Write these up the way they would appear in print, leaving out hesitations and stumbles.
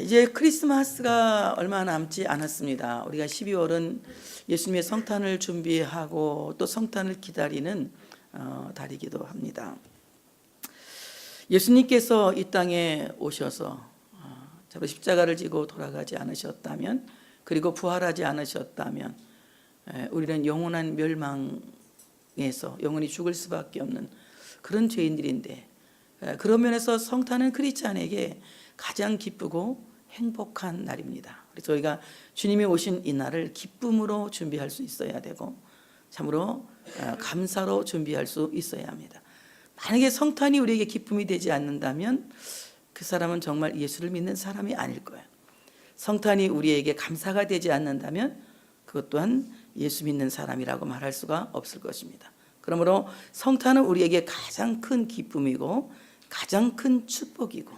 이제 크리스마스가 얼마 남지 않았습니다. 우리가 12월은 예수님의 성탄을 준비하고 또 성탄을 기다리는 달이기도 합니다. 예수님께서 이 땅에 오셔서 십자가를 지고 돌아가지 않으셨다면, 그리고 부활하지 않으셨다면 우리는 영원한 멸망에서 영원히 죽을 수밖에 없는 그런 죄인들인데, 그런 면에서 성탄은 크리스찬에게 가장 기쁘고 행복한 날입니다. 그래서 저희가 주님이 오신 이 날을 기쁨으로 준비할 수 있어야 되고, 참으로 감사로 준비할 수 있어야 합니다. 만약에 성탄이 우리에게 기쁨이 되지 않는다면 그 사람은 정말 예수를 믿는 사람이 아닐 거예요. 성탄이 우리에게 감사가 되지 않는다면 그것 또한 예수 믿는 사람이라고 말할 수가 없을 것입니다. 그러므로 성탄은 우리에게 가장 큰 기쁨이고 가장 큰 축복이고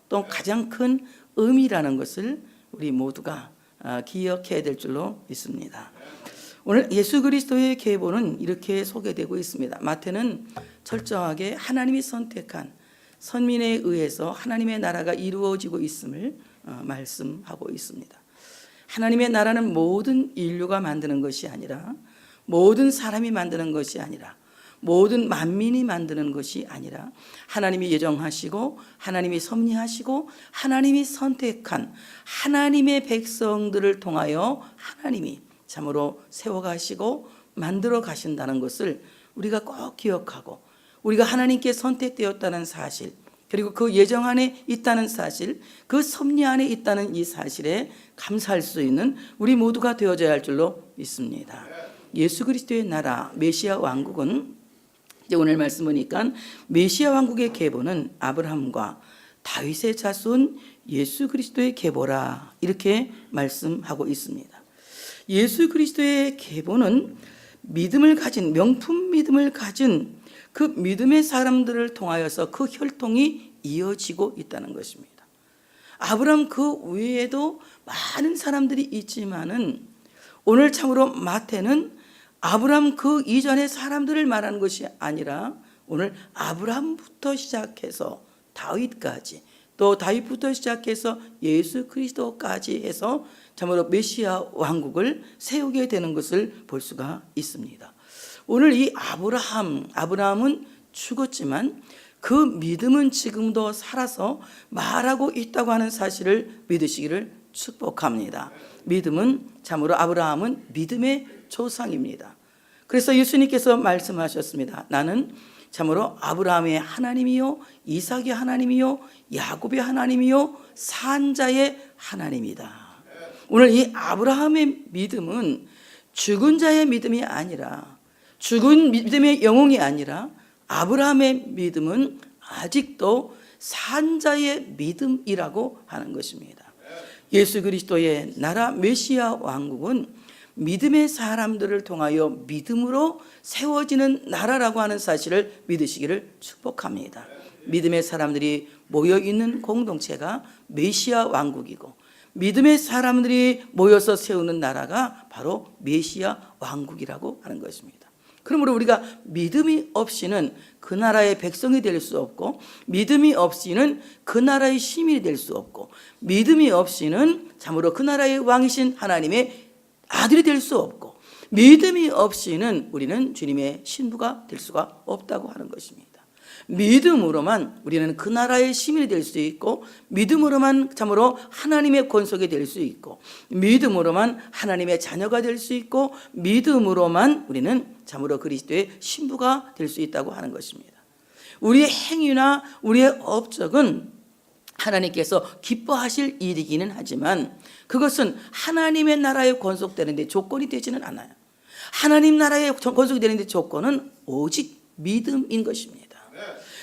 또 가장 큰 의미라는 것을 우리 모두가 기억해야 될 줄로 믿습니다. 오늘 예수 그리스도의 계보는 이렇게 소개되고 있습니다. 마태는 철저하게 하나님이 선택한 선민에 의해서 하나님의 나라가 이루어지고 있음을 말씀하고 있습니다. 하나님의 나라는 모든 인류가 만드는 것이 아니라, 모든 사람이 만드는 것이 아니라, 모든 만민이 만드는 것이 아니라 하나님이 예정하시고 하나님이 섭리하시고 하나님이 선택한 하나님의 백성들을 통하여 하나님이 참으로 세워가시고 만들어 가신다는 것을 우리가 꼭 기억하고, 우리가 하나님께 선택되었다는 사실, 그리고 그 예정 안에 있다는 사실, 그 섭리 안에 있다는 이 사실에 감사할 수 있는 우리 모두가 되어져야 할 줄로 믿습니다. 예수 그리스도의 나라 메시아 왕국은, 이제 오늘 말씀 보니까 메시아 왕국의 계보는 아브라함과 다윗의 자손 예수 그리스도의 계보라, 이렇게 말씀하고 있습니다. 예수 그리스도의 계보는 믿음을 가진, 명품 믿음을 가진 그 믿음의 사람들을 통하여서 그 혈통이 이어지고 있다는 것입니다. 아브라함 그 외에도 많은 사람들이 있지만은 오늘 참으로 마태는 아브라함 그 이전의 사람들을 말하는 것이 아니라 오늘 아브라함부터 시작해서 다윗까지, 또 다윗부터 시작해서 예수 그리스도까지 해서 참으로 메시아 왕국을 세우게 되는 것을 볼 수가 있습니다. 오늘 이 아브라함은 죽었지만 그 믿음은 지금도 살아서 말하고 있다고 하는 사실을 믿으시기를 축복합니다. 믿음은 참으로 아브라함은 믿음의 조상입니다. 그래서 예수님께서 말씀하셨습니다. 나는 참으로 아브라함의 하나님이요, 이삭의 하나님이요, 야곱의 하나님이요, 산자의 하나님이다. 오늘 이 아브라함의 믿음은 죽은 자의 믿음이 아니라, 죽은 믿음의 영웅이 아니라 아브라함의 믿음은 아직도 산자의 믿음이라고 하는 것입니다. 예수 그리스도의 나라 메시아 왕국은 믿음의 사람들을 통하여 믿음으로 세워지는 나라라고 하는 사실을 믿으시기를 축복합니다. 믿음의 사람들이 모여있는 공동체가 메시아 왕국이고, 믿음의 사람들이 모여서 세우는 나라가 바로 메시아 왕국이라고 하는 것입니다. 그러므로 우리가 믿음이 없이는 그 나라의 백성이 될 수 없고, 믿음이 없이는 그 나라의 시민이 될 수 없고, 믿음이 없이는 참으로 그 나라의 왕이신 하나님의 아들이 될 수 없고, 믿음이 없이는 우리는 주님의 신부가 될 수가 없다고 하는 것입니다. 믿음으로만 우리는 그 나라의 시민이 될 수 있고, 믿음으로만 참으로 하나님의 권속이 될 수 있고, 믿음으로만 하나님의 자녀가 될 수 있고, 믿음으로만 우리는 참으로 그리스도의 신부가 될 수 있다고 하는 것입니다. 우리의 행위나 우리의 업적은 하나님께서 기뻐하실 일이기는 하지만 그것은 하나님의 나라에 권속되는 데 조건이 되지는 않아요. 하나님 나라에 권속이 되는 데 조건은 오직 믿음인 것입니다.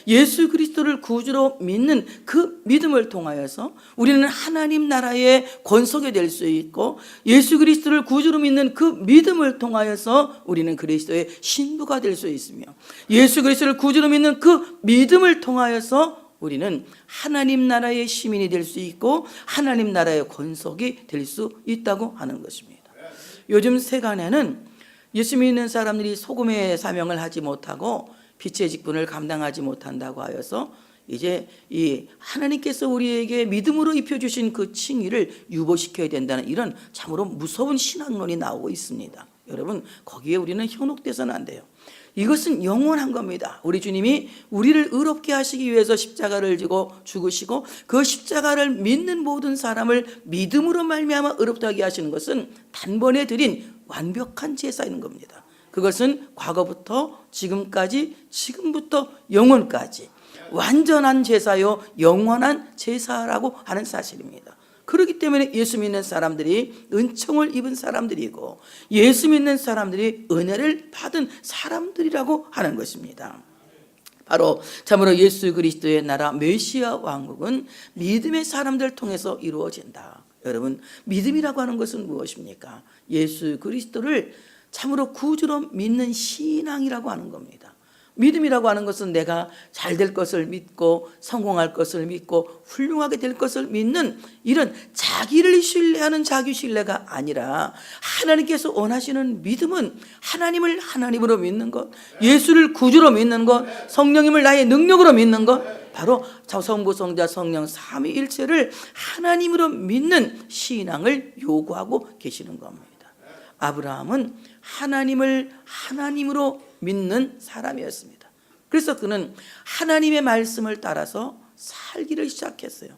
예수 그리스도를 구주로 믿는 그 믿음을 통하여서 우리는 하나님 나라의 권속이 될 수 있고, 예수 그리스도를 구주로 믿는 그 믿음을 통하여서 우리는 그리스도의 신부가 될 수 있으며, 예수 그리스도를 구주로 믿는 그 믿음을 통하여서 우리는 하나님 나라의 시민이 될 수 있고 하나님 나라의 권속이 될 수 있다고 하는 것입니다. 요즘 세간에는 예수 믿는 사람들이 소금의 사명을 하지 못하고 빛의 직분을 감당하지 못한다고 하여서 이제 이 하나님께서 우리에게 믿음으로 입혀주신 그 칭의를 유보시켜야 된다는 이런 참으로 무서운 신학론이 나오고 있습니다. 여러분, 거기에 우리는 현혹돼서는 안 돼요. 이것은 영원한 겁니다. 우리 주님이 우리를 의롭게 하시기 위해서 십자가를 지고 죽으시고 그 십자가를 믿는 모든 사람을 믿음으로 말미암아 의롭게 하게 하시는 것은 단번에 드린 완벽한 제사인 겁니다. 그것은 과거부터 지금까지, 지금부터 영원까지 완전한 제사요 영원한 제사라고 하는 사실입니다. 그렇기 때문에 예수 믿는 사람들이 은총을 입은 사람들이고 예수 믿는 사람들이 은혜를 받은 사람들이라고 하는 것입니다. 바로 참으로 예수 그리스도의 나라 메시아 왕국은 믿음의 사람들 통해서 이루어진다. 여러분, 믿음이라고 하는 것은 무엇입니까? 예수 그리스도를 참으로 구주로 믿는 신앙이라고 하는 겁니다. 믿음이라고 하는 것은 내가 잘 될 것을 믿고 성공할 것을 믿고 훌륭하게 될 것을 믿는 이런 자기를 신뢰하는 자기 신뢰가 아니라 하나님께서 원하시는 믿음은 하나님을 하나님으로 믿는 것, 예수를 구주로 믿는 것, 성령님을 나의 능력으로 믿는 것, 바로 성부, 성자, 성령 삼위일체를 하나님으로 믿는 신앙을 요구하고 계시는 겁니다. 아브라함은 하나님을 하나님으로 믿는 사람이었습니다. 그래서 그는 하나님의 말씀을 따라서 살기를 시작했어요.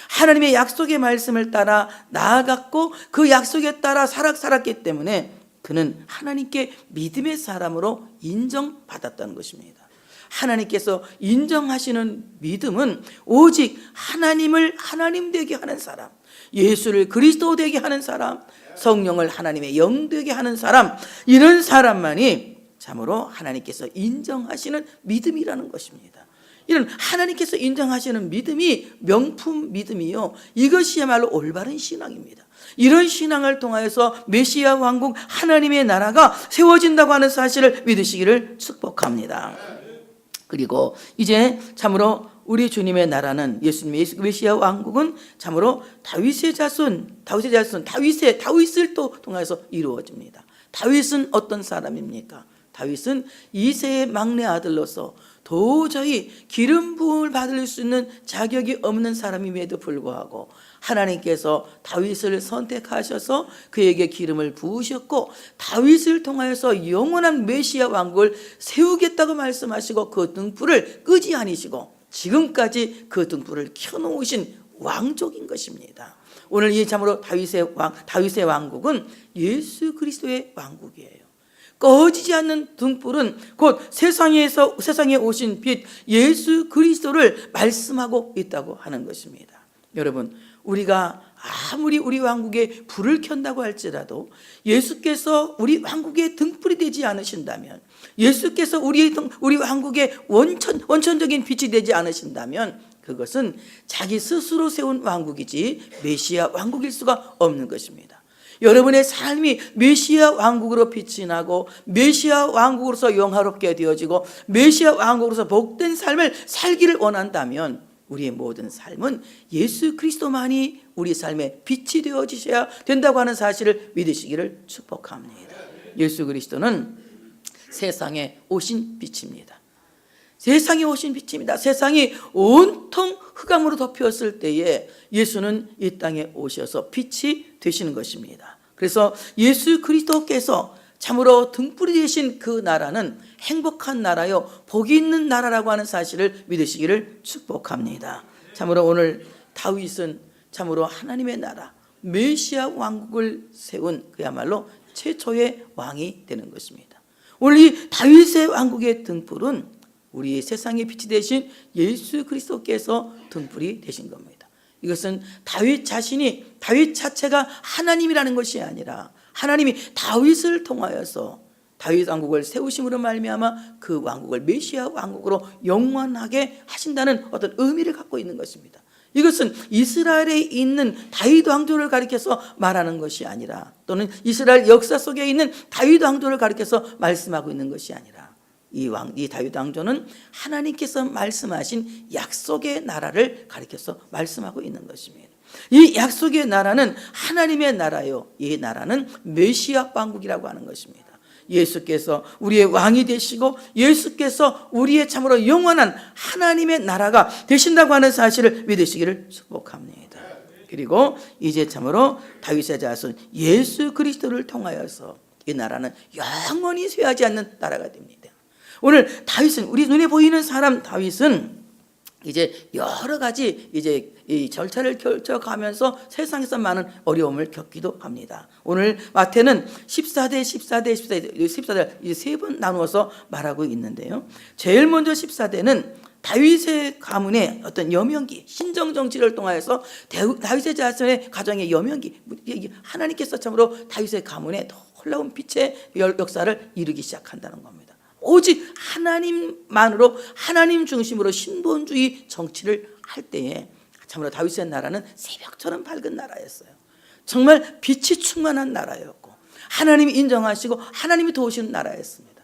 하나님의 약속의 말씀을 따라 나아갔고 그 약속에 따라 살았기 때문에 그는 하나님께 믿음의 사람으로 인정받았다는 것입니다. 하나님께서 인정하시는 믿음은 오직 하나님을 하나님 되게 하는 사람, 예수를 그리스도 되게 하는 사람, 성령을 하나님의 영 되게 하는 사람, 이런 사람만이 참으로 하나님께서 인정하시는 믿음이라는 것입니다. 이런 하나님께서 인정하시는 믿음이 명품 믿음이요, 이것이야말로 올바른 신앙입니다. 이런 신앙을 통하여서 메시아 왕국 하나님의 나라가 세워진다고 하는 사실을 믿으시기를 축복합니다. 그리고 이제 참으로 우리 주님의 나라는 예수님의 메시아 왕국은 참으로 다윗의 다윗을 또 통해서 이루어집니다. 다윗은 어떤 사람입니까? 다윗은 이새의 막내 아들로서 도저히 기름 부음을 받을 수 있는 자격이 없는 사람임에도 불구하고 하나님께서 다윗을 선택하셔서 그에게 기름을 부으셨고 다윗을 통하여서 영원한 메시아 왕국을 세우겠다고 말씀하시고 그 등불을 끄지 아니시고 지금까지 그 등불을 켜놓으신 왕족인 것입니다. 오늘 이 참으로 다윗의 왕국은 예수 그리스도의 왕국이에요. 꺼지지 않는 등불은 곧 세상에 오신 빛 예수 그리스도를 말씀하고 있다고 하는 것입니다. 여러분, 우리가 아무리 우리 왕국에 불을 켠다고 할지라도 예수께서 우리 왕국의 등불이 되지 않으신다면, 예수께서 우리 왕국의 원천적인 빛이 되지 않으신다면 그것은 자기 스스로 세운 왕국이지 메시아 왕국일 수가 없는 것입니다. 여러분의 삶이 메시아 왕국으로 빛이 나고 메시아 왕국으로서 영화롭게 되어지고 메시아 왕국으로서 복된 삶을 살기를 원한다면 우리의 모든 삶은 예수 그리스도만이 우리 삶의 빛이 되어지셔야 된다고 하는 사실을 믿으시기를 축복합니다. 예수 그리스도는 세상에 오신 빛입니다. 세상에 오신 빛입니다. 세상이 온통 흑암으로 덮였을 때에 예수는 이 땅에 오셔서 빛이 되시는 것입니다. 그래서 예수 그리스도께서 참으로 등불이 되신 그 나라는 행복한 나라요, 복이 있는 나라라고 하는 사실을 믿으시기를 축복합니다. 참으로 오늘 다윗은 참으로 하나님의 나라 메시아 왕국을 세운 그야말로 최초의 왕이 되는 것입니다. 오늘 이 다윗의 왕국의 등불은 우리 세상의 빛이 되신 예수 그리스도께서 등불이 되신 겁니다. 이것은 다윗 자체가 하나님이라는 것이 아니라 하나님이 다윗을 통하여서 다윗 왕국을 세우심으로 말미암아 그 왕국을 메시아 왕국으로 영원하게 하신다는 어떤 의미를 갖고 있는 것입니다. 이것은 이스라엘에 있는 다윗 왕조를 가리켜서 말하는 것이 아니라, 또는 이스라엘 역사 속에 있는 다윗 왕조를 가리켜서 말씀하고 있는 것이 아니라, 이 다윗 왕조는 하나님께서 말씀하신 약속의 나라를 가리켜서 말씀하고 있는 것입니다. 이 약속의 나라는 하나님의 나라요, 이 나라는 메시아 왕국이라고 하는 것입니다. 예수께서 우리의 왕이 되시고 예수께서 우리의 참으로 영원한 하나님의 나라가 되신다고 하는 사실을 믿으시기를 축복합니다. 그리고 이제 참으로 다윗의 자손 예수 그리스도를 통하여서 이 나라는 영원히 쇠하지 않는 나라가 됩니다. 오늘 다윗은, 우리 눈에 보이는 사람 다윗은 이제 여러 가지 이제 이 절차를 거쳐가면서 세상에서 많은 어려움을 겪기도 합니다. 오늘 마태는 14대 이제 세 번 나누어서 말하고 있는데요. 제일 먼저 14대는 다윗의 가문의 어떤 여명기, 신정 정치를 통하여서 다윗의 자손의 가정의 여명기, 하나님께서 참으로 다윗의 가문에 놀라운 빛의 역사를 이루기 시작한다는 겁니다. 오직 하나님만으로, 하나님 중심으로 신본주의 정치를 할 때에 참으로 다윗의 나라는 새벽처럼 밝은 나라였어요. 정말 빛이 충만한 나라였고 하나님이 인정하시고 하나님이 도우시는 나라였습니다.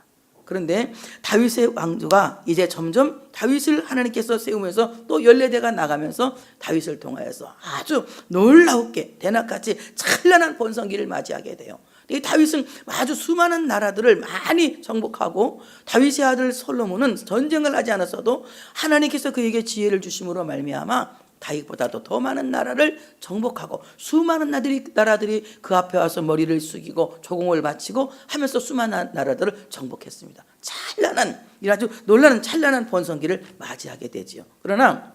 그런데 다윗의 왕조가 이제 점점 다윗을 하나님께서 세우면서 또 14대가 나가면서 다윗을 통하여서 아주 놀라우게 대낮같이 찬란한 번성기를 맞이하게 돼요. 이 다윗은 아주 수많은 나라들을 많이 정복하고 다윗의 아들 솔로몬은 전쟁을 하지 않았어도 하나님께서 그에게 지혜를 주심으로 말미암아 다윗보다도 더 많은 나라를 정복하고 수많은 나라들이 그 앞에 와서 머리를 숙이고 조공을 바치고 하면서 수많은 나라들을 정복했습니다. 찬란한, 아주 놀라는 찬란한 번성기를 맞이하게 되지요. 그러나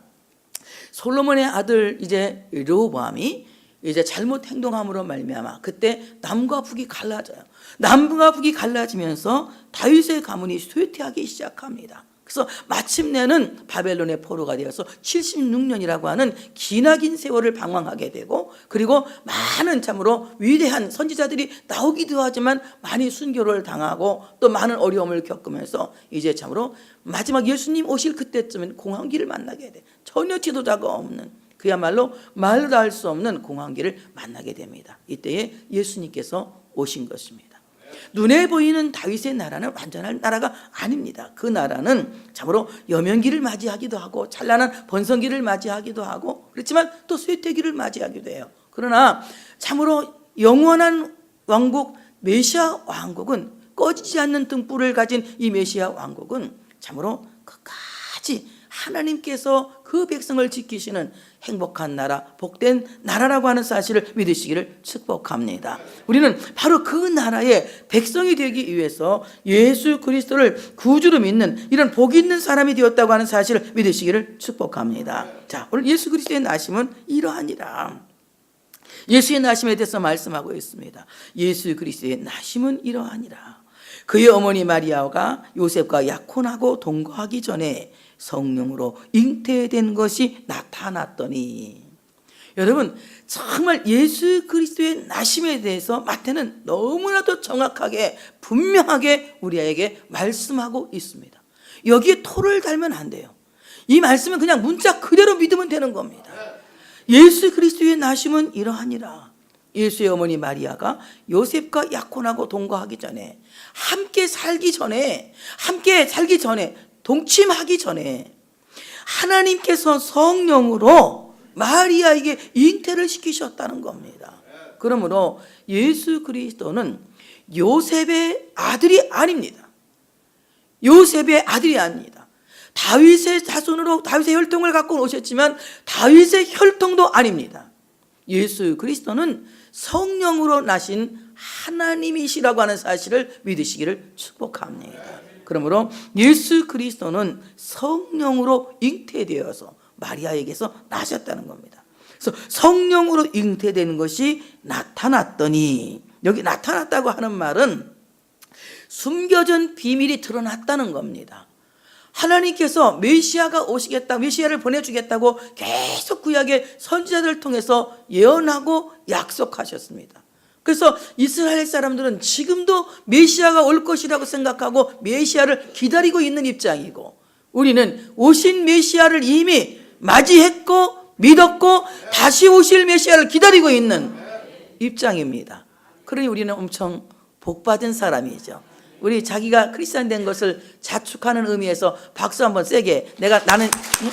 솔로몬의 아들 이제 르호보암이 이제 잘못 행동함으로 말미암아 그때 남과 북이 갈라져요. 남과 북이 갈라지면서 다윗의 가문이 쇠퇴하기 시작합니다. 그래서 마침내는 바벨론의 포로가 되어서 76년이라고 하는 기나긴 세월을 방황하게 되고, 그리고 많은 참으로 위대한 선지자들이 나오기도 하지만 많이 순교를 당하고 또 많은 어려움을 겪으면서 이제 참으로 마지막 예수님 오실 그때쯤엔 공황기를 만나게 돼. 전혀 지도자가 없는, 그야말로 말로 할 수 없는 공황기를 만나게 됩니다. 이때에 예수님께서 오신 것입니다. 눈에 보이는 다윗의 나라는 완전한 나라가 아닙니다. 그 나라는 참으로 여명기를 맞이하기도 하고 찬란한 번성기를 맞이하기도 하고 그렇지만 또 쇠퇴기를 맞이하기도 해요. 그러나 참으로 영원한 왕국 메시아 왕국은, 꺼지지 않는 등불을 가진 이 메시아 왕국은 참으로 끝까지 하나님께서 그 백성을 지키시는 행복한 나라, 복된 나라라고 하는 사실을 믿으시기를 축복합니다. 우리는 바로 그 나라의 백성이 되기 위해서 예수 그리스도를 구주로 믿는 이런 복 있는 사람이 되었다고 하는 사실을 믿으시기를 축복합니다. 자, 오늘 예수 그리스도의 나심은 이러하니라. 예수의 나심에 대해서 말씀하고 있습니다. 예수 그리스도의 나심은 이러하니라. 그의 어머니 마리아가 요셉과 약혼하고 동거하기 전에 성령으로 잉태된 것이 나타났더니, 여러분 정말 예수 그리스도의 나심에 대해서 마태는 너무나도 정확하게 분명하게 우리에게 말씀하고 있습니다. 여기에 토를 달면 안 돼요. 이 말씀은 그냥 문자 그대로 믿으면 되는 겁니다. 예수 그리스도의 나심은 이러하니라. 예수의 어머니 마리아가 요셉과 약혼하고 동거하기 전에, 함께 살기 전에, 동침하기 전에 하나님께서 성령으로 마리아에게 잉태를 시키셨다는 겁니다. 그러므로 예수 그리스도는 요셉의 아들이 아닙니다. 요셉의 아들이 아닙니다. 다윗의 자손으로 다윗의 혈통을 갖고 오셨지만 다윗의 혈통도 아닙니다. 예수 그리스도는 성령으로 나신 하나님이시라고 하는 사실을 믿으시기를 축복합니다. 그러므로 예수 그리스도는 성령으로 잉태되어서 마리아에게서 나셨다는 겁니다. 그래서 성령으로 잉태되는 것이 나타났더니, 여기 나타났다고 하는 말은 숨겨진 비밀이 드러났다는 겁니다. 하나님께서 메시아가 오시겠다, 메시아를 보내주겠다고 계속 구약의 선지자들을 통해서 예언하고 약속하셨습니다. 그래서 이스라엘 사람들은 지금도 메시아가 올 것이라고 생각하고 메시아를 기다리고 있는 입장이고, 우리는 오신 메시아를 이미 맞이했고 믿었고 다시 오실 메시아를 기다리고 있는 입장입니다. 그러니 우리는 엄청 복받은 사람이죠. 우리 자기가 크리스찬 된 것을 자축하는 의미에서 박수 한번 세게, 나는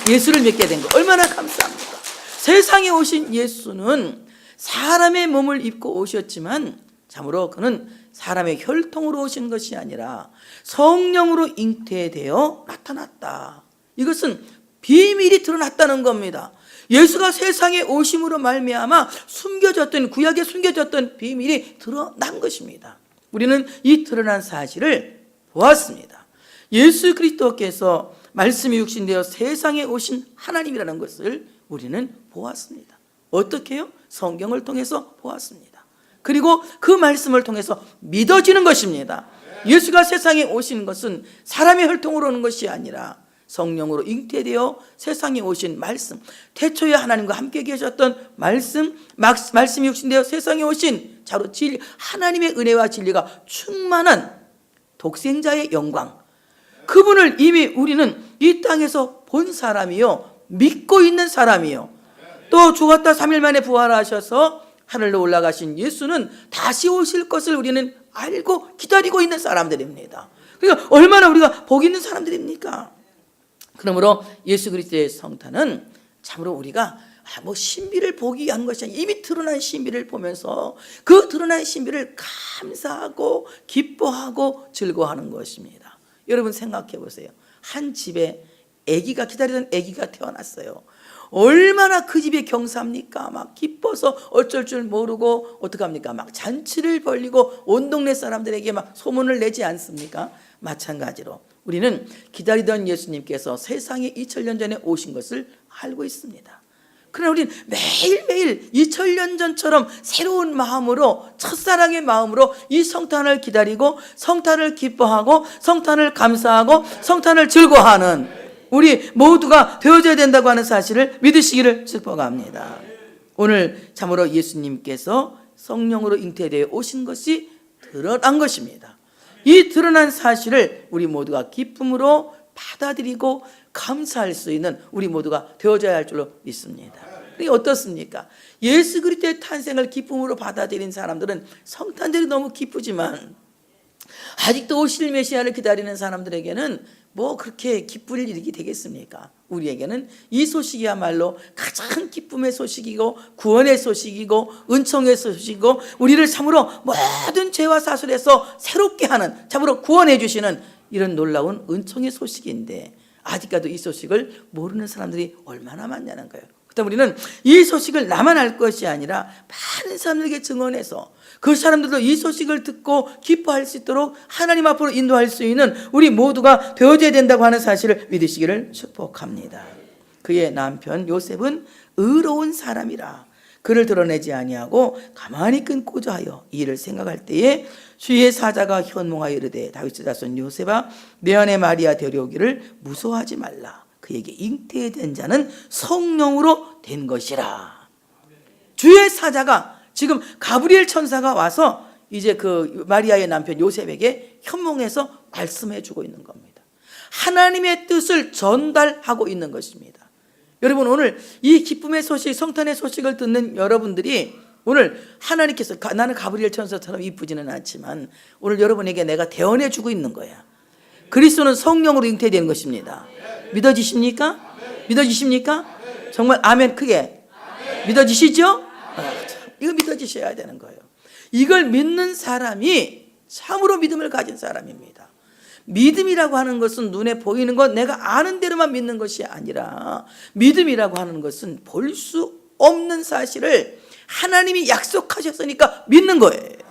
예수를 믿게 된 거 얼마나 감사합니까? 세상에 오신 예수는 사람의 몸을 입고 오셨지만 참으로 그는 사람의 혈통으로 오신 것이 아니라 성령으로 잉태되어 나타났다. 이것은 비밀이 드러났다는 겁니다. 예수가 세상에 오심으로 말미암아 숨겨졌던, 구약에 숨겨졌던 비밀이 드러난 것입니다. 우리는 이 드러난 사실을 보았습니다. 예수 그리스도께서 말씀이 육신되어 세상에 오신 하나님이라는 것을 우리는 보았습니다. 어떻게 해요? 성경을 통해서 보았습니다. 그리고 그 말씀을 통해서 믿어지는 것입니다. 예수가 세상에 오신 것은 사람의 혈통으로 오는 것이 아니라 성령으로 잉태되어 세상에 오신 말씀, 태초에 하나님과 함께 계셨던 말씀이 육신되어 세상에 오신 자로 진리, 하나님의 은혜와 진리가 충만한 독생자의 영광, 그분을 이미 우리는 이 땅에서 본 사람이요, 믿고 있는 사람이요, 또 죽었다 3일 만에 부활하셔서 하늘로 올라가신 예수는 다시 오실 것을 우리는 알고 기다리고 있는 사람들입니다. 그러니까 얼마나 우리가 복 있는 사람들입니까? 그러므로 예수 그리스도의 성탄은 참으로 우리가 신비를 보기 위한 것이 아니라 이미 드러난 신비를 보면서 그 드러난 신비를 감사하고 기뻐하고 즐거워하는 것입니다. 여러분 생각해 보세요. 한 집에 아기가, 기다리던 아기가 태어났어요. 얼마나 그 집이 경사합니까? 막 기뻐서 어쩔 줄 모르고 어떡합니까? 막 잔치를 벌리고 온 동네 사람들에게 막 소문을 내지 않습니까? 마찬가지로 우리는 기다리던 예수님께서 세상에 2000년 전에 오신 것을 알고 있습니다. 그러나 우리는 매일매일 2000년 전처럼 새로운 마음으로, 첫사랑의 마음으로 이 성탄을 기다리고 성탄을 기뻐하고 성탄을 감사하고 성탄을 즐거워하는 우리 모두가 되어져야 된다고 하는 사실을 믿으시기를 축복합니다. 오늘 참으로 예수님께서 성령으로 잉태되어 오신 것이 드러난 것입니다. 이 드러난 사실을 우리 모두가 기쁨으로 받아들이고 감사할 수 있는 우리 모두가 되어져야 할 줄로 믿습니다. 그게 어떻습니까? 예수 그리스도의 탄생을 기쁨으로 받아들인 사람들은 성탄절이 너무 기쁘지만 아직도 오실 메시아를 기다리는 사람들에게는 뭐 그렇게 기쁠 일이 되겠습니까? 우리에게는 이 소식이야말로 가장 기쁨의 소식이고 구원의 소식이고 은총의 소식이고 우리를 참으로 모든 죄와 사슬에서 새롭게 하는, 참으로 구원해 주시는 이런 놀라운 은총의 소식인데 아직까지 이 소식을 모르는 사람들이 얼마나 많냐는 거예요. 그렇다면 우리는 이 소식을 나만 알 것이 아니라 많은 사람들에게 증언해서 그 사람들도 이 소식을 듣고 기뻐할 수 있도록 하나님 앞으로 인도할 수 있는 우리 모두가 되어져야 된다고 하는 사실을 믿으시기를 축복합니다. 그의 남편 요셉은 의로운 사람이라 그를 드러내지 아니하고 가만히 끊고자 하여 이 일을 생각할 때에 주의 사자가 현몽하여 이르되 다윗의 자손 요셉아 내 아내 마리아 데려오기를 무서워하지 말라. 그에게 잉태된 자는 성령으로 된 것이라. 주의 사자가 지금 가브리엘 천사가 와서 이제 그 마리아의 남편 요셉에게 현몽해서 말씀해 주고 있는 겁니다. 하나님의 뜻을 전달하고 있는 것입니다. 여러분 오늘 이 기쁨의 소식, 성탄의 소식을 듣는 여러분들이 오늘 하나님께서 나는 가브리엘 천사처럼 이쁘지는 않지만 오늘 여러분에게 내가 대언해 주고 있는 거야. 그리스도는 성령으로 잉태되는 것입니다. 믿어지십니까? 믿어지십니까? 정말 아멘 크게 믿어지시죠? 이거 믿어지셔야 되는 거예요. 이걸 믿는 사람이 참으로 믿음을 가진 사람입니다. 믿음이라고 하는 것은 눈에 보이는 것, 내가 아는 대로만 믿는 것이 아니라 믿음이라고 하는 것은 볼 수 없는 사실을 하나님이 약속하셨으니까 믿는 거예요.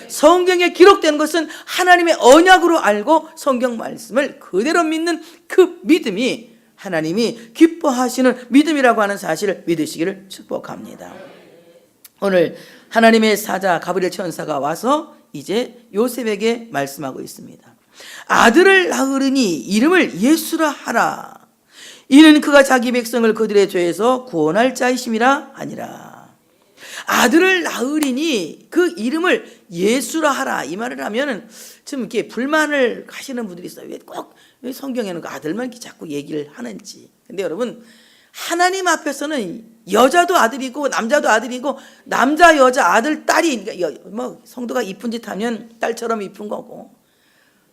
성경에 기록된 것은 하나님의 언약으로 알고 성경 말씀을 그대로 믿는 그 믿음이 하나님이 기뻐하시는 믿음이라고 하는 사실을 믿으시기를 축복합니다. 오늘 하나님의 사자 가브리엘 천사가 와서 이제 요셉에게 말씀하고 있습니다. 아들을 낳으리니 이름을 예수라 하라. 이는 그가 자기 백성을 그들의 죄에서 구원할 자이심이라 하니라. 아들을 낳으리니 그 이름을 예수라 하라. 이 말을 하면은 좀 이렇게 불만을 하시는 분들이 있어요. 왜 꼭 성경에는 그 아들만 이렇게 자꾸 얘기를 하는지. 근데 여러분 하나님 앞에서는 여자도 아들이고 남자도 아들이고 남자 여자 아들 딸이 뭐 성도가 이쁜 짓 하면 딸처럼 이쁜 거고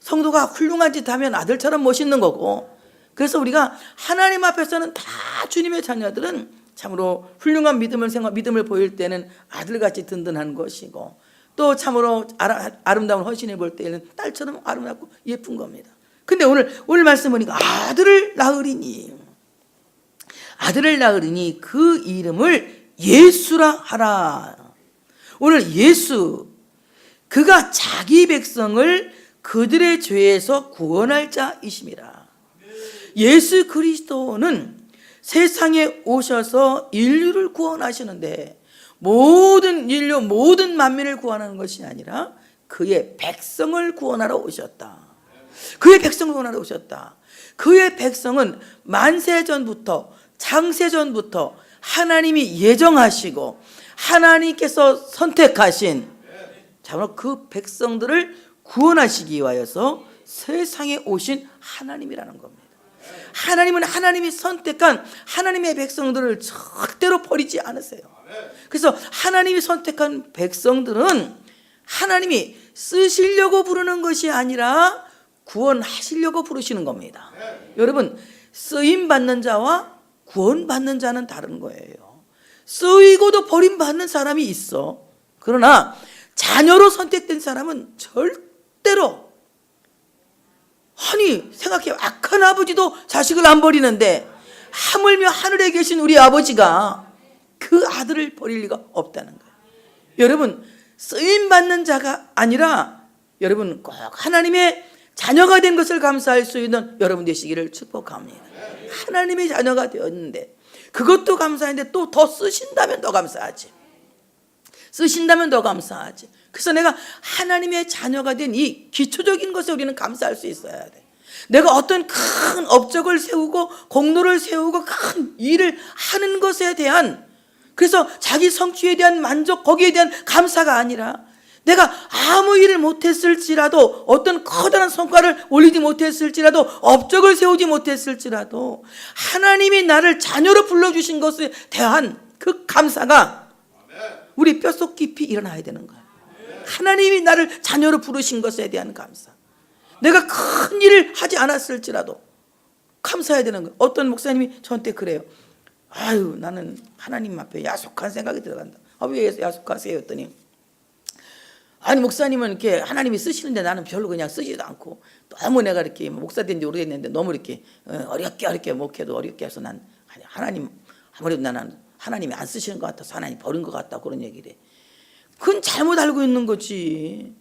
성도가 훌륭한 짓 하면 아들처럼 멋있는 거고 그래서 우리가 하나님 앞에서는 다 주님의 자녀들은 참으로 훌륭한 믿음을 보일 때는 아들같이 든든한 것이고 또 참으로 아름다운 헌신해 볼 때에는 딸처럼 아름답고 예쁜 겁니다. 근데 오늘 말씀 보니까 아들을 낳으리니 그 이름을 예수라 하라. 오늘 예수, 그가 자기 백성을 그들의 죄에서 구원할 자이심이라. 예수 그리스도는 세상에 오셔서 인류를 구원하시는데 모든 인류, 모든 만민을 구원하는 것이 아니라 그의 백성을 구원하러 오셨다. 그의 백성을 구원하러 오셨다. 그의 백성은 만세전부터, 창세전부터 하나님이 예정하시고 하나님께서 선택하신 참으로 그 백성들을 구원하시기 위하여서 세상에 오신 하나님이라는 겁니다. 하나님은 하나님이 선택한 하나님의 백성들을 절대로 버리지 않으세요. 그래서 하나님이 선택한 백성들은 하나님이 쓰시려고 부르는 것이 아니라 구원하시려고 부르시는 겁니다. 여러분, 쓰임받는 자와 구원받는 자는 다른 거예요. 쓰이고도 버림받는 사람이 있어. 그러나 자녀로 선택된 사람은 절대로, 아니 생각해, 악한 아버지도 자식을 안 버리는데 하물며 하늘에 계신 우리 아버지가 그 아들을 버릴 리가 없다는 거예요. 여러분, 쓰임받는 자가 아니라 여러분 꼭 하나님의 자녀가 된 것을 감사할 수 있는 여러분 되시기를 축복합니다. 하나님의 자녀가 되었는데 그것도 감사한데 또 더 쓰신다면 더 감사하지. 쓰신다면 더 감사하지. 그래서 내가 하나님의 자녀가 된 이 기초적인 것에 우리는 감사할 수 있어야 돼. 내가 어떤 큰 업적을 세우고 공로를 세우고 큰 일을 하는 것에 대한, 그래서 자기 성취에 대한 만족, 거기에 대한 감사가 아니라 내가 아무 일을 못했을지라도, 어떤 커다란 성과를 올리지 못했을지라도, 업적을 세우지 못했을지라도 하나님이 나를 자녀로 불러주신 것에 대한 그 감사가 우리 뼛속 깊이 일어나야 되는 거예요. 하나님이 나를 자녀로 부르신 것에 대한 감사. 내가 큰 일을 하지 않았을지라도 감사해야 되는 거예요. 어떤 목사님이 저한테 그래요. 아유, 나는 하나님 앞에 야속한 생각이 들어간다. 왜 야속하세요? 했더니, 아니 목사님은 이렇게 하나님이 쓰시는데 나는 별로 그냥 쓰지도 않고, 너무 내가 이렇게 목사 된 지 오래됐는데 너무 이렇게 어렵게 목회도 어렵게 해서 난 하나님, 아무래도 나는 하나님이 안 쓰시는 것 같아서 하나님 버린 것 같다, 그런 얘기를 해. 그건 잘못 알고 있는 거지.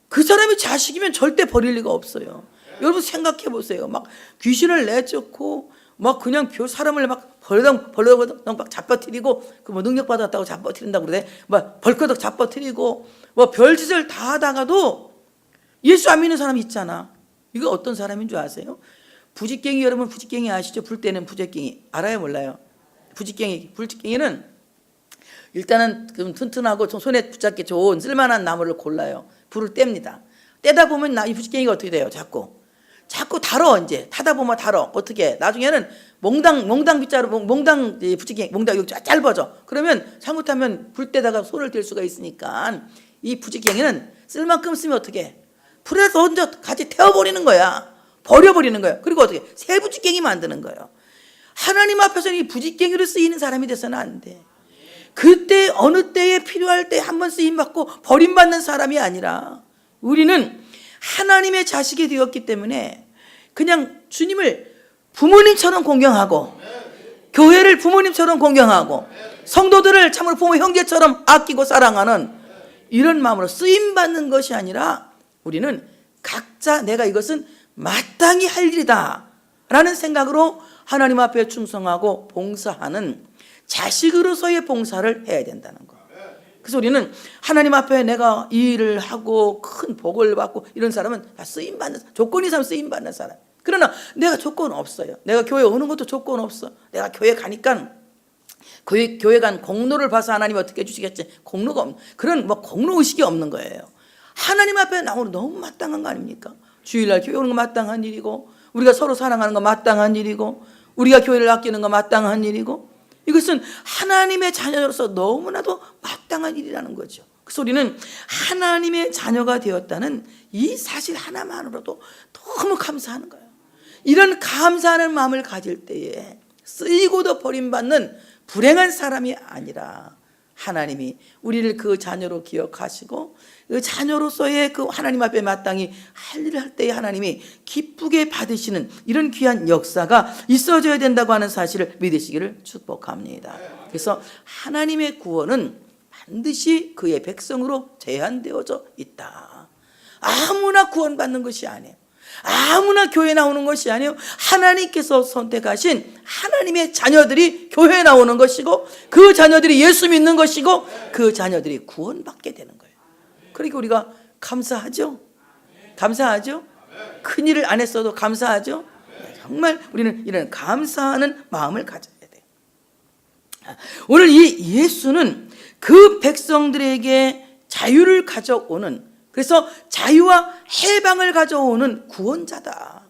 그 사람이 자식이면 절대 버릴 리가 없어요. 여러분 생각해 보세요. 막 귀신을 내쫓고 막 그냥 사람을 막 벌렁벌렁 막 잡아뜨리고, 그 뭐 능력 받았다고 잡아뜨린다고 그러대. 막 벌거덕 잡아뜨리고 뭐 별짓을 다 하다가도 예수 안 믿는 사람이 있잖아. 이거 어떤 사람인 줄 아세요? 부직갱이. 여러분 부직갱이 아시죠? 불 때는 부직갱이 알아요, 몰라요? 부직갱이는 일단은 좀 튼튼하고 좀 손에 붙잡기 좋은 쓸만한 나무를 골라요. 불을 뗍니다. 떼다 보면 이 부직갱이가 어떻게 돼요? 자꾸 달어. 이제 타다 보면 달어. 어떻게? 나중에는 몽당 빗자루, 몽당 부직갱이, 몽당 여기 짧아져. 그러면 잘못하면 불 때다가 손을 댈 수가 있으니까 이 부직갱이는 쓸 만큼 쓰면 어떻게? 불에서 얹어 같이 태워버리는 거야. 버려버리는 거야. 그리고 어떻게? 새 부직갱이 만드는 거예요. 하나님 앞에서는 이 부직갱이로 쓰이는 사람이 돼서는 안 돼. 그때 어느 때에 필요할 때 한번 쓰임받고 버림받는 사람이 아니라, 우리는 하나님의 자식이 되었기 때문에 그냥 주님을 부모님처럼 공경하고, 교회를 부모님처럼 공경하고, 성도들을 참으로 부모 형제처럼 아끼고 사랑하는 이런 마음으로 쓰임받는 것이 아니라, 우리는 각자 내가 이것은 마땅히 할 일이다 라는 생각으로 하나님 앞에 충성하고 봉사하는 자식으로서의 봉사를 해야 된다는 거. 그래서 우리는 하나님 앞에 내가 이 일을 하고 큰 복을 받고 이런 사람은 다 쓰임받는, 조건이 있으면 쓰임받는 사람. 그러나 내가 조건 없어요. 내가 교회 오는 것도 조건 없어. 내가 교회 가니까 교회 간 공로를 봐서 하나님 어떻게 해주시겠지, 공로가 없는, 그런 뭐 공로의식이 없는 거예요. 하나님 앞에 나오는 너무 마땅한 거 아닙니까? 주일날 교회 오는 거 마땅한 일이고, 우리가 서로 사랑하는 거 마땅한 일이고, 우리가 교회를 아끼는 거 마땅한 일이고, 이것은 하나님의 자녀로서 너무나도 마땅한 일이라는 거죠. 그래서 우리는 하나님의 자녀가 되었다는 이 사실 하나만으로도 너무 감사하는 거예요. 이런 감사하는 마음을 가질 때에 쓰이고도 버림받는 불행한 사람이 아니라 하나님이 우리를 그 자녀로 기억하시고 그 자녀로서의 그 하나님 앞에 마땅히 할 일을 할 때에 하나님이 기쁘게 받으시는 이런 귀한 역사가 있어져야 된다고 하는 사실을 믿으시기를 축복합니다. 그래서 하나님의 구원은 반드시 그의 백성으로 제한되어져 있다. 아무나 구원받는 것이 아니에요. 아무나 교회 나오는 것이 아니에요. 하나님께서 선택하신 하나님의 자녀들이 교회에 나오는 것이고, 그 자녀들이 예수 믿는 것이고, 그 자녀들이 구원받게 되는 거예요. 그러니까 우리가 감사하죠. 감사하죠. 큰일을 안 했어도 감사하죠. 정말 우리는 이런 감사하는 마음을 가져야 돼요. 오늘 이 예수는 그 백성들에게 자유를 가져오는, 그래서 자유와 해방을 가져오는 구원자다.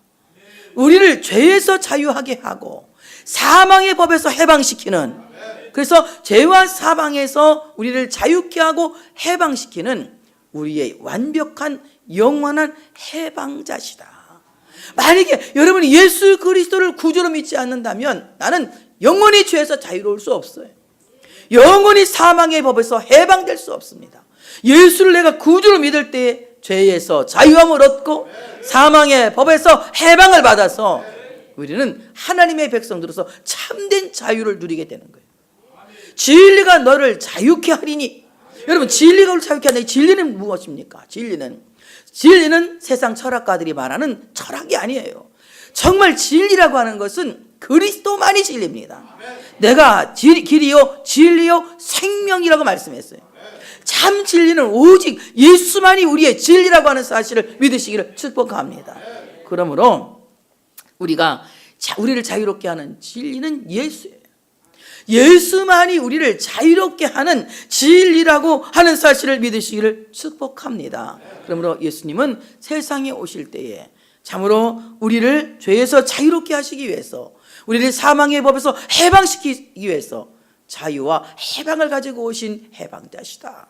우리를 죄에서 자유하게 하고 사망의 법에서 해방시키는, 그래서 죄와 사망에서 우리를 자유케 하고 해방시키는 우리의 완벽한 영원한 해방자시다. 만약에 여러분이 예수 그리스도를 구주로 믿지 않는다면 나는 영원히 죄에서 자유로울 수 없어요. 영원히 사망의 법에서 해방될 수 없습니다. 예수를 내가 구주로 믿을 때에 죄에서 자유함을 얻고 사망의 법에서 해방을 받아서 우리는 하나님의 백성들로서 참된 자유를 누리게 되는 거예요. 진리가 너를 자유케 하리니. 여러분, 진리가 우리를 자유케 하니, 진리는 무엇입니까? 진리는 세상 철학가들이 말하는 철학이 아니에요. 정말 진리라고 하는 것은 그리스도만이 진리입니다. 내가 길이요 진리요 생명이라고 말씀했어요. 참 진리는 오직 예수만이 우리의 진리라고 하는 사실을 믿으시기를 축복합니다. 그러므로 우리를 자유롭게 하는 진리는 예수예요. 예수만이 우리를 자유롭게 하는 진리라고 하는 사실을 믿으시기를 축복합니다. 그러므로 예수님은 세상에 오실 때에 참으로 우리를 죄에서 자유롭게 하시기 위해서, 우리를 사망의 법에서 해방시키기 위해서 자유와 해방을 가지고 오신 해방자시다.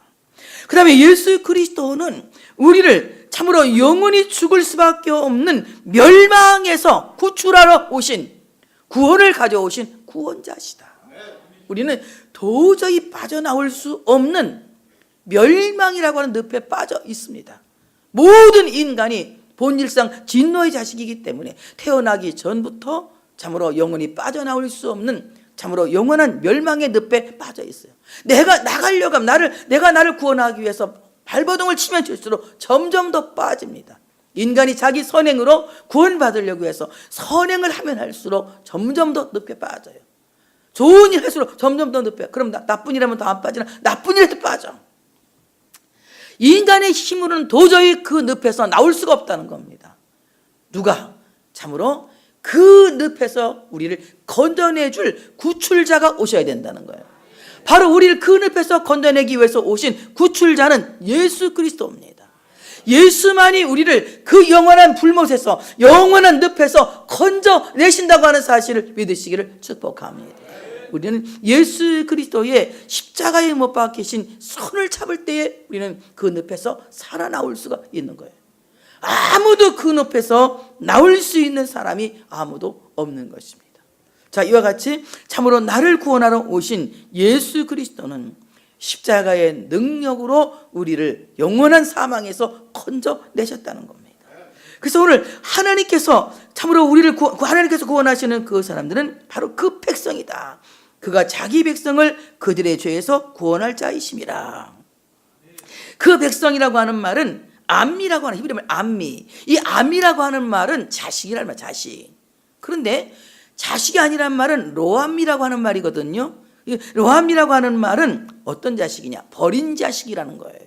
그 다음에 예수 그리스도는 우리를 참으로 영원히 죽을 수밖에 없는 멸망에서 구출하러 오신, 구원을 가져오신 구원자시다. 우리는 도저히 빠져나올 수 없는 멸망이라고 하는 늪에 빠져 있습니다. 모든 인간이 본질상 진노의 자식이기 때문에 태어나기 전부터 참으로 영원히 빠져나올 수 없는 참으로 영원한 멸망의 늪에 빠져 있어요. 내가 나가려고 하면 내가 나를 구원하기 위해서 발버둥을 치면 칠수록 점점 더 빠집니다. 인간이 자기 선행으로 구원받으려고 해서 선행을 하면 할수록 점점 더 늪에 빠져요. 좋은 일 할수록 점점 더 늪에. 그럼 나쁜 일 하면 더 안 빠지나? 나쁜 일에도 빠져. 인간의 힘으로는 도저히 그 늪에서 나올 수가 없다는 겁니다. 누가? 참으로 그 늪에서 우리를 건져내줄 구출자가 오셔야 된다는 거예요. 바로 우리를 그 늪에서 건져내기 위해서 오신 구출자는 예수 그리스도입니다. 예수만이 우리를 그 영원한 불못에서, 영원한 늪에서 건져내신다고 하는 사실을 믿으시기를 축복합니다. 우리는 예수 그리스도의 십자가에 못 박히신 손을 잡을 때에 우리는 그 늪에서 살아나올 수가 있는 거예요. 아무도 그 늪에서 나올 수 있는 사람이 아무도 없는 것입니다. 자, 이와 같이 참으로 나를 구원하러 오신 예수 그리스도는 십자가의 능력으로 우리를 영원한 사망에서 건져내셨다는 겁니다. 그래서 오늘 하나님께서 참으로 우리를 하나님께서 구원하시는 그 사람들은 바로 그 백성이다. 그가 자기 백성을 그들의 죄에서 구원할 자이심이라. 그 백성이라고 하는 말은 암미라고 하는, 히브리말 암미. 이 암미라고 하는 말은 자식이라는 말, 자식. 그런데 자식이 아니란 말은 로암미라고 하는 말이거든요. 로암미라고 하는 말은 어떤 자식이냐? 버린 자식이라는 거예요.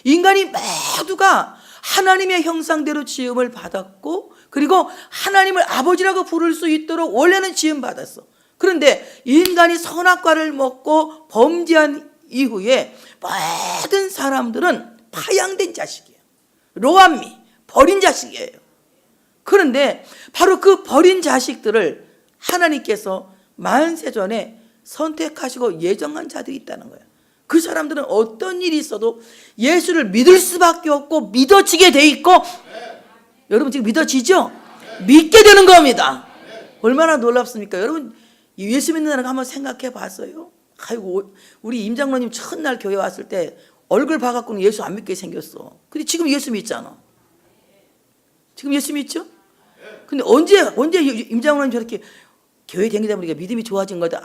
인간이 모두가 하나님의 형상대로 지음을 받았고, 그리고 하나님을 아버지라고 부를 수 있도록 원래는 지음 받았어. 그런데 인간이 선악과를 먹고 범죄한 이후에 모든 사람들은 파양된 자식이에요. 로암미, 버린 자식이에요. 그런데 바로 그 버린 자식들을 하나님께서 만세전에 선택하시고 예정한 자들이 있다는 거예요. 그 사람들은 어떤 일이 있어도 예수를 믿을 수밖에 없고 믿어지게 돼 있고, 여러분 지금 믿어지죠? 믿게 되는 겁니다. 얼마나 놀랍습니까? 여러분 예수 믿는 사람 한번 생각해 봤어요? 아이고 우리 임 장로님 첫날 교회 왔을 때 얼굴 봐갖고는 예수 안 믿게 생겼어. 근데 지금 예수 믿잖아. 지금 예수 믿죠? 근데 언제 임 장로님 저렇게 교회 다니다 보니까 믿음이 좋아진 거다?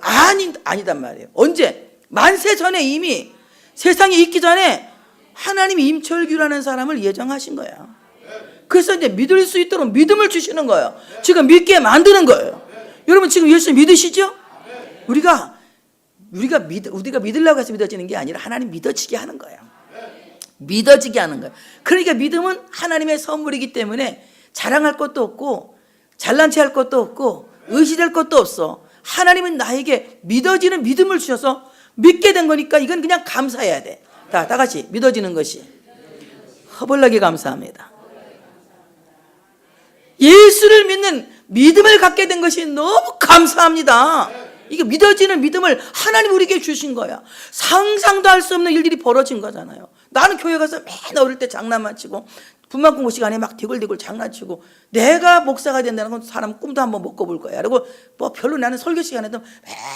아니단 말이에요. 언제? 만세 전에 이미 세상에 있기 전에 하나님이 임철규라는 사람을 예정하신 거야. 그래서 이제 믿을 수 있도록 믿음을 주시는 거예요. 지금 믿게 만드는 거예요. 여러분 지금 예수 믿으시죠? 우리가 믿으려고 해서 믿어지는 게 아니라 하나님 믿어지게 하는 거예요. 믿어지게 하는 거예요. 그러니까 믿음은 하나님의 선물이기 때문에 자랑할 것도 없고 잘난 체 할 것도 없고 의시될 것도 없어. 하나님은 나에게 믿어지는 믿음을 주셔서 믿게 된 거니까 이건 그냥 감사해야 돼. 다 같이 믿어지는 것이 허벌나게 감사합니다. 예수를 믿는 믿음을 갖게 된 것이 너무 감사합니다. 이게 믿어지는 믿음을 하나님 우리에게 주신 거야. 상상도 할 수 없는 일들이 벌어진 거잖아요. 나는 교회 가서 맨날 어릴 때 장난만 치고 분만 공부 시간에 막 디굴디굴 장난치고 내가 목사가 된다는 건 사람 꿈도 한번 못 꿔볼 거야. 그리고 뭐 별로 나는 설교 시간에도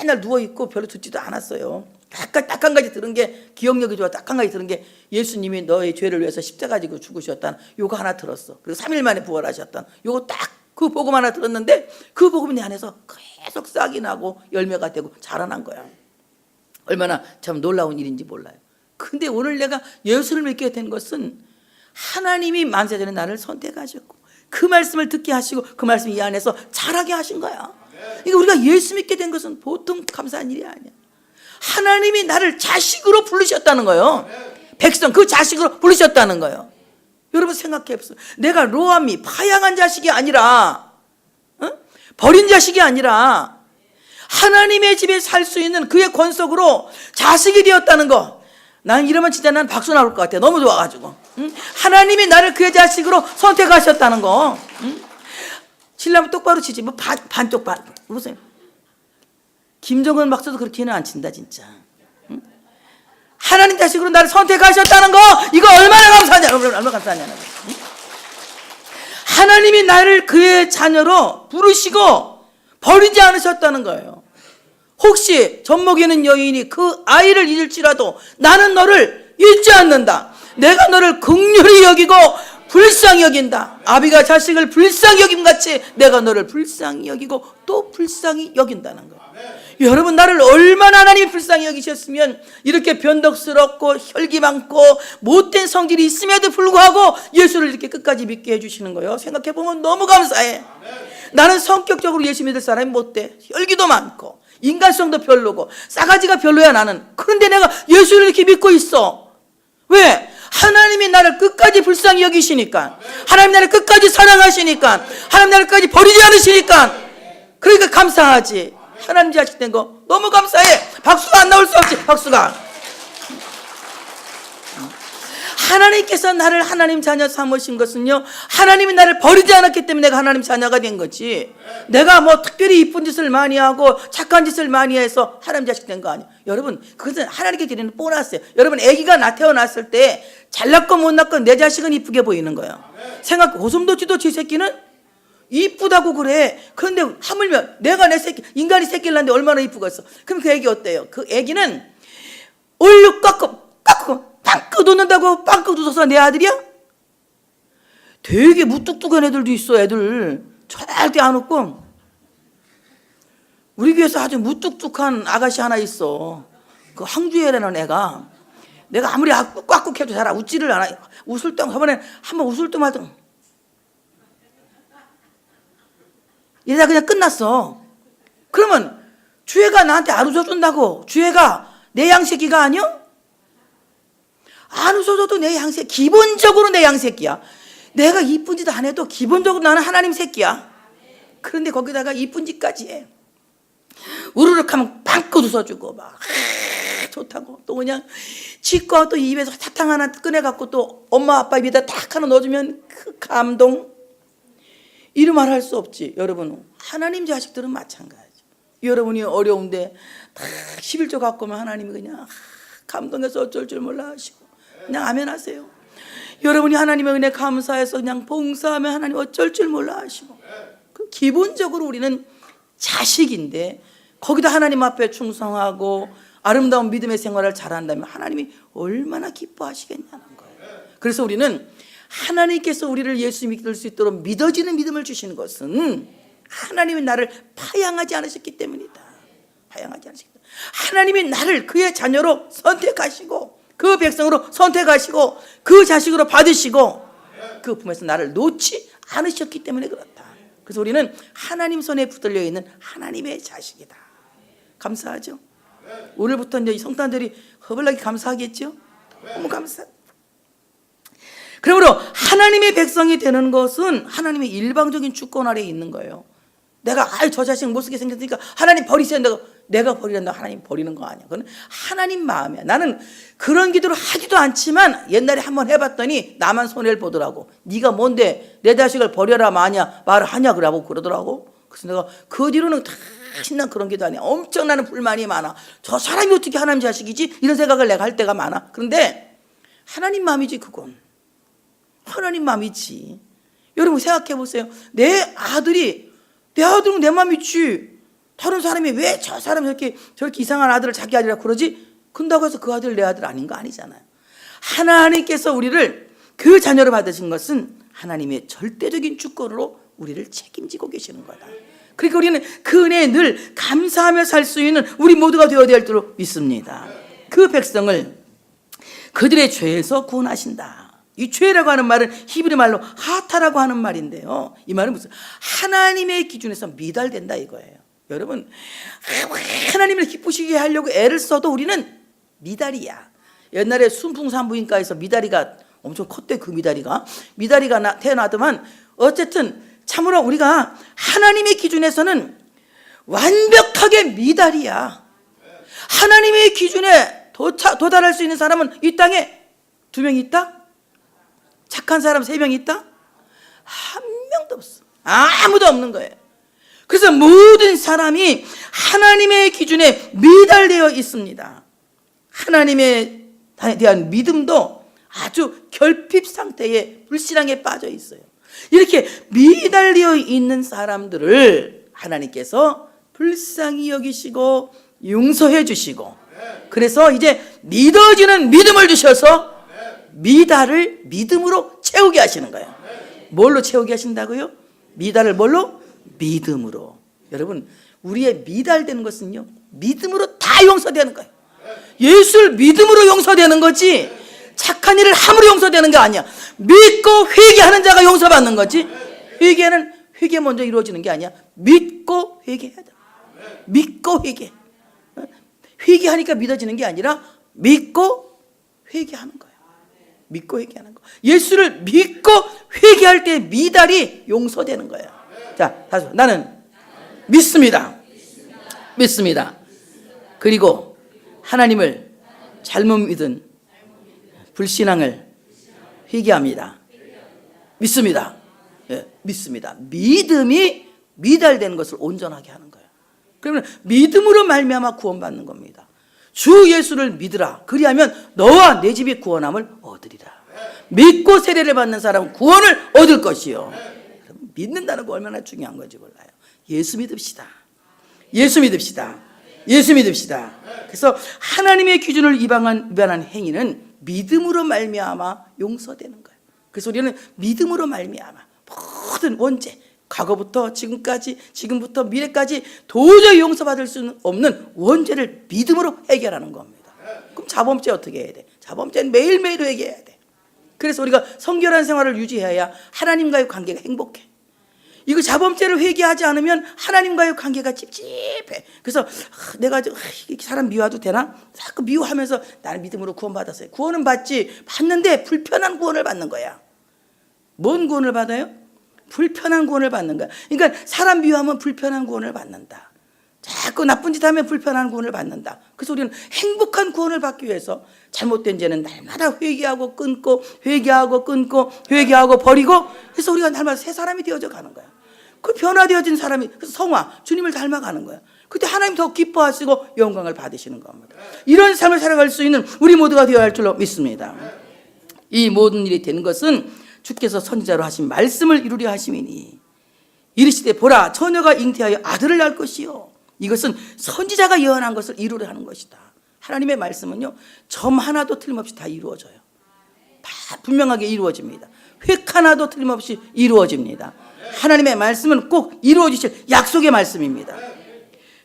맨날 누워있고 별로 듣지도 않았어요. 딱 한 가지 들은 게 기억력이 좋아. 딱 한 가지 들은 게 예수님이 너의 죄를 위해서 십자가 지고 죽으셨다는 요거 하나 들었어. 그리고 3일 만에 부활하셨다는 요거 딱 그 복음 하나 들었는데 그 복음이 내 안에서 계속 싹이 나고 열매가 되고 자라난 거야. 얼마나 참 놀라운 일인지 몰라요. 근데 오늘 내가 예수를 믿게 된 것은 하나님이 만세전에 나를 선택하셨고 그 말씀을 듣게 하시고 그 말씀이 이 안에서 자라게 하신 거야. 그러니까 우리가 예수 믿게 된 것은 보통 감사한 일이 아니야. 하나님이 나를 자식으로 부르셨다는 거예요. 백성 그 자식으로 부르셨다는 거예요. 여러분 생각해 보세요. 내가 로암이 파양한 자식이 아니라 버린 자식이 아니라 하나님의 집에 살 수 있는 그의 권속으로 자식이 되었다는 거. 난 이러면 진짜 난 박수 나올 것 같아. 너무 좋아가지고. 하나님이 나를 그의 자식으로 선택하셨다는 거. 치려면 똑바로 치지. 뭐 반쪽 반. 보세요. 김정은 박사도 그렇게는 안 친다 진짜. 하나님 자식으로 나를 선택하셨다는 거. 이거 얼마나 감사하냐. 얼마나 감사하냐. 하나님이 나를 그의 자녀로 부르시고 버리지 않으셨다는 거예요. 혹시 젖먹이는 여인이 그 아이를 잃을지라도 나는 너를 잊지 않는다. 내가 너를 긍휼히 여기고 불쌍히 여긴다. 아비가 자식을 불쌍히 여김같이 내가 너를 불쌍히 여기고 또 불쌍히 여긴다는 거예요. 여러분 나를 얼마나 하나님이 불쌍히 여기셨으면 이렇게 변덕스럽고 혈기 많고 못된 성질이 있음에도 불구하고 예수를 이렇게 끝까지 믿게 해주시는 거예요. 생각해보면 너무 감사해. 나는 성격적으로 예수 믿을 사람이 못돼. 혈기도 많고 인간성도 별로고 싸가지가 별로야 나는. 그런데 내가 예수를 이렇게 믿고 있어. 왜? 하나님이 나를 끝까지 불쌍히 여기시니까, 하나님 나를 끝까지 사랑하시니까, 하나님 나를 끝까지 버리지 않으시니까. 그러니까 감사하지. 하나님 자식 된 거 너무 감사해. 박수가 안 나올 수 없지. 박수가. 하나님께서 나를 하나님 자녀 삼으신 것은요, 하나님이 나를 버리지 않았기 때문에 내가 하나님 자녀가 된 거지. 내가 뭐 특별히 이쁜 짓을 많이 하고 착한 짓을 많이 해서 하나님 자식 된 거 아니에요. 여러분 그것은 하나님께 드리는 보너스예요. 여러분 아기가 태어났을 때 잘났건 못났건 내 자식은 이쁘게 보이는 거예요. 생각 고슴도치도 지 새끼는 이쁘다고 그래. 그런데 하물며 내가 내 새끼 인간이 새끼를 낳는데 얼마나 이쁘겠어. 그럼 그 애기 어때요? 그 애기는 얼룩 깎고 빵긋 웃는다고 빵긋 웃어서 내 아들이야? 되게 무뚝뚝한 애들도 있어. 애들 절대 안 웃고. 우리 교회에서 아주 무뚝뚝한 아가씨 하나 있어. 그 황주혜라는 애가 내가 아무리 꽉꾹 해도 잘 웃지를 않아. 웃을 때 저번에 한번 웃을 때 말든 이러다 그냥 끝났어. 그러면 주혜가 나한테 안 웃어준다고 주혜가 내 양새끼가 아니야? 안 웃어줘도 내 양새끼. 기본적으로 내 양새끼야. 내가 이쁜 짓 안 해도 기본적으로 나는 하나님 새끼야. 그런데 거기다가 이쁜 짓까지 해. 우르륵 하면 빵긋 웃어주고 막 좋다고. 또 그냥 치과 또 입에서 사탕 하나 꺼내갖고 또 엄마 아빠 입에다 딱 하나 넣어주면 그 감동. 이런 말 할 수 없지. 여러분 하나님 자식들은 마찬가지. 여러분이 어려운데 다 11조 갖고 오면 하나님이 그냥 감동해서 어쩔 줄 몰라 하시고 그냥 아멘 하세요. 여러분이 하나님의 은혜 감사해서 그냥 봉사하면 하나님 어쩔 줄 몰라 하시고. 기본적으로 우리는 자식인데 거기다 하나님 앞에 충성하고 아름다운 믿음의 생활을 잘한다면 하나님이 얼마나 기뻐하시겠냐는 거예요. 그래서 우리는 하나님께서 우리를 예수 믿을 수 있도록 믿어지는 믿음을 주시는 것은 하나님이 나를 파양하지 않으셨기 때문이다. 파양하지 않으셨기 때문이다. 하나님이 나를 그의 자녀로 선택하시고 그 백성으로 선택하시고 그 자식으로 받으시고 그 품에서 나를 놓지 않으셨기 때문에 그렇다. 그래서 우리는 하나님 손에 붙들려 있는 하나님의 자식이다. 감사하죠? 오늘부터 이제 성탄절이 허벌나게 감사하겠죠? 너무 감사. 그러므로 하나님의 백성이 되는 것은 하나님의 일방적인 주권 아래에 있는 거예요. 내가 저 자식 못쓰게 생겼으니까 하나님 버리세요. 내가 버리란다. 하나님 버리는 거 아니야. 그건 하나님 마음이야. 나는 그런 기도를 하지도 않지만 옛날에 한번 해봤더니 나만 손해를 보더라고. 네가 뭔데 내 자식을 버려라 마냐 말을 하냐 그러고 그러더라고. 그래서 내가 그 뒤로는 다시 난 그런 기도 아니야. 엄청나는 불만이 많아. 저 사람이 어떻게 하나님 자식이지? 이런 생각을 내가 할 때가 많아. 그런데 하나님 마음이지 그건. 하나님 마음이지. 여러분 생각해 보세요. 내 아들은 내 마음이지. 다른 사람이 왜 저 사람이 저렇게 이상한 아들을 자기 아들이라고 그러지? 그런다고 해서 그 아들 내 아들 아닌 거 아니잖아요. 하나님께서 우리를 그 자녀로 받으신 것은 하나님의 절대적인 주권으로 우리를 책임지고 계시는 거다. 그러니까 우리는 그 은혜에 늘 감사하며 살 수 있는 우리 모두가 되어야 될 줄 믿습니다. 그 백성을 그들의 죄에서 구원하신다. 이 죄라고 하는 말은 히브리 말로 하타라고 하는 말인데요. 이 말은 무슨 하나님의 기준에서 미달된다 이거예요. 여러분 하나님을 기쁘시게 하려고 애를 써도 우리는 미달이야. 옛날에 순풍산부인과에서 미다리가 엄청 컸대. 그 미다리가 태어나더만 어쨌든 참으로 우리가 하나님의 기준에서는 완벽하게 미달이야. 하나님의 기준에 도달할 수 있는 사람은 이 땅에 2명 있다? 착한 사람 3명 있다? 한 명도 없어. 아무도 없는 거예요. 그래서 모든 사람이 하나님의 기준에 미달되어 있습니다. 하나님에 대한 믿음도 아주 결핍 상태에 불신앙에 빠져 있어요. 이렇게 미달되어 있는 사람들을 하나님께서 불쌍히 여기시고 용서해 주시고 그래서 이제 믿어지는 믿음을 주셔서 미달을 믿음으로 채우게 하시는 거예요. 뭘로 채우게 하신다고요? 미달을 뭘로? 믿음으로. 여러분 우리의 미달되는 것은요 믿음으로 다 용서되는 거예요. 예수를 믿음으로 용서되는 거지 착한 일을 함으로 용서되는 게 아니야. 믿고 회개하는 자가 용서받는 거지. 회개 먼저 이루어지는 게 아니야. 믿고 회개해야 돼. 믿고 회개. 회개하니까 믿어지는 게 아니라 믿고 회개하는 거예요. 믿고 회개하는 거. 예수를 믿고 회개할 때 미달이 용서되는 거예요. 자, 다시 나는 믿습니다. 그리고 하나님을 잘못 믿은 불신앙을 회개합니다. 믿습니다. 예, 믿습니다. 믿음이 미달되는 것을 온전하게 하는 거예요. 그러면 믿음으로 말미암아 구원받는 겁니다. 주 예수를 믿으라. 그리하면 너와 내 집이 구원함을 얻으리라. 믿고 세례를 받는 사람은 구원을 얻을 것이요. 믿는다는 거 얼마나 중요한 건지 몰라요. 예수 믿읍시다. 그래서 하나님의 기준을 위반한 행위는 믿음으로 말미암아 용서되는 거예요. 그래서 우리는 믿음으로 말미암아 모든 원죄 과거부터 지금부터 미래까지 도저히 용서받을 수 없는 원죄를 믿음으로 해결하는 겁니다. 그럼 자범죄 어떻게 해야 돼? 자범죄는 매일매일 회개해야 돼. 그래서 우리가 성결한 생활을 유지해야 하나님과의 관계가 행복해. 이거 자범죄를 회개하지 않으면 하나님과의 관계가 찝찝해. 그래서 내가 사람 미워도 되나? 자꾸 미워하면서 나는 믿음으로 구원받았어요. 구원은 받는데 불편한 구원을 받는 거야. 뭔 구원을 받아요? 불편한 구원을 받는 거야. 그러니까 사람 미워하면 불편한 구원을 받는다. 자꾸 나쁜 짓 하면 불편한 구원을 받는다. 그래서 우리는 행복한 구원을 받기 위해서 잘못된 죄는 날마다 회개하고 끊고 버리고 그래서 우리가 날마다 새 사람이 되어져 가는 거야. 그 변화되어진 사람이 그래서 성화 주님을 닮아가는 거야. 그때 하나님 더 기뻐하시고 영광을 받으시는 겁니다. 이런 삶을 살아갈 수 있는 우리 모두가 되어야 할 줄로 믿습니다. 이 모든 일이 되는 것은 주께서 선지자로 하신 말씀을 이루려 하심이니 이르시되 보라 처녀가 잉태하여 아들을 낳을 것이요 이것은 선지자가 예언한 것을 이루려 하는 것이다. 하나님의 말씀은요, 점 하나도 틀림없이 다 이루어져요. 다 분명하게 이루어집니다. 획 하나도 틀림없이 이루어집니다. 하나님의 말씀은 꼭 이루어지실 약속의 말씀입니다.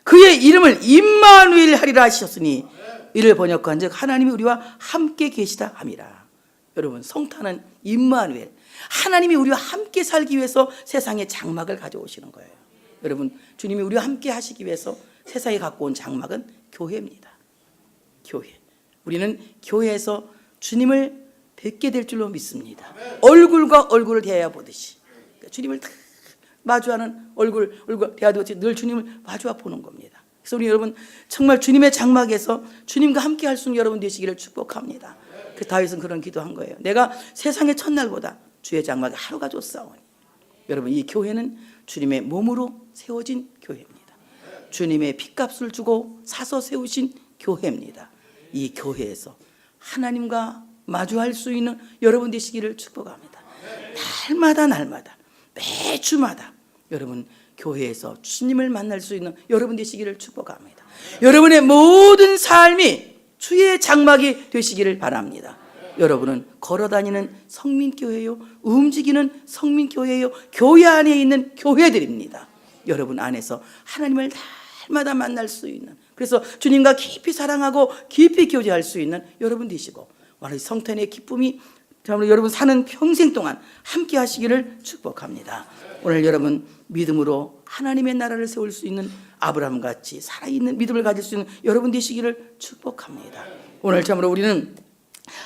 그의 이름을 임마누엘 하리라 하셨으니 이를 번역한 즉 하나님이 우리와 함께 계시다 함이라. 여러분, 성탄은 임마누엘, 하나님이 우리와 함께 살기 위해서 세상에 장막을 가져오시는 거예요. 여러분, 주님이 우리와 함께 하시기 위해서 세상에 갖고 온 장막은 교회입니다. 교회. 우리는 교회에서 주님을 뵙게 될 줄로 믿습니다. 얼굴과 얼굴을 대하여 보듯이, 그러니까 주님을 다 마주하는 얼굴과 대하듯이 늘 주님을 마주하 보는 겁니다. 그래서 우리 여러분 정말 주님의 장막에서 주님과 함께 할 수 있는 여러분 되시기를 축복합니다. 그 다윗은 그런 기도한 거예요. 내가 세상의 첫날보다 주의 장막에 하루가 좋사오니. 여러분, 이 교회는 주님의 몸으로 세워진 교회입니다. 주님의 핏값을 주고 사서 세우신 교회입니다. 이 교회에서 하나님과 마주할 수 있는 여러분 되시기를 축복합니다. 날마다 매주마다 여러분 교회에서 주님을 만날 수 있는 여러분 되시기를 축복합니다. 여러분의 모든 삶이 주의 장막이 되시기를 바랍니다. 여러분은 걸어다니는 성민교회요, 움직이는 성민교회요, 교회 안에 있는 교회들입니다. 여러분 안에서 하나님을 날마다 만날 수 있는, 그래서 주님과 깊이 사랑하고 깊이 교제할 수 있는 여러분 되시고, 오늘 성탄의 기쁨이 여러분 사는 평생 동안 함께 하시기를 축복합니다. 오늘 여러분 믿음으로 하나님의 나라를 세울 수 있는 아브라함같이 살아있는 믿음을 가질 수 있는 여러분 되시기를 축복합니다. 오늘 참으로 우리는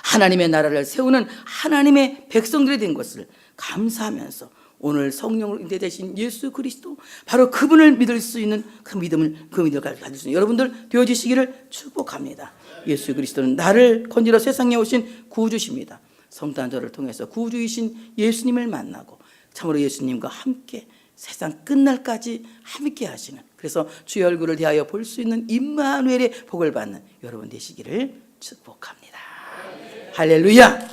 하나님의 나라를 세우는 하나님의 백성들이 된 것을 감사하면서 오늘 성령으로 인도되신 예수 그리스도, 바로 그분을 믿을 수 있는 그 믿음을 가질 수 있는 여러분들 되어지시기를 축복합니다. 예수 그리스도는 나를 건지러 세상에 오신 구주십니다. 성탄절을 통해서 구주이신 예수님을 만나고 참으로 예수님과 함께 세상 끝날까지 함께 하시는, 그래서 주의 얼굴을 대하여 볼 수 있는 임마누엘의 복을 받는 여러분 되시기를 축복합니다. 할렐루야.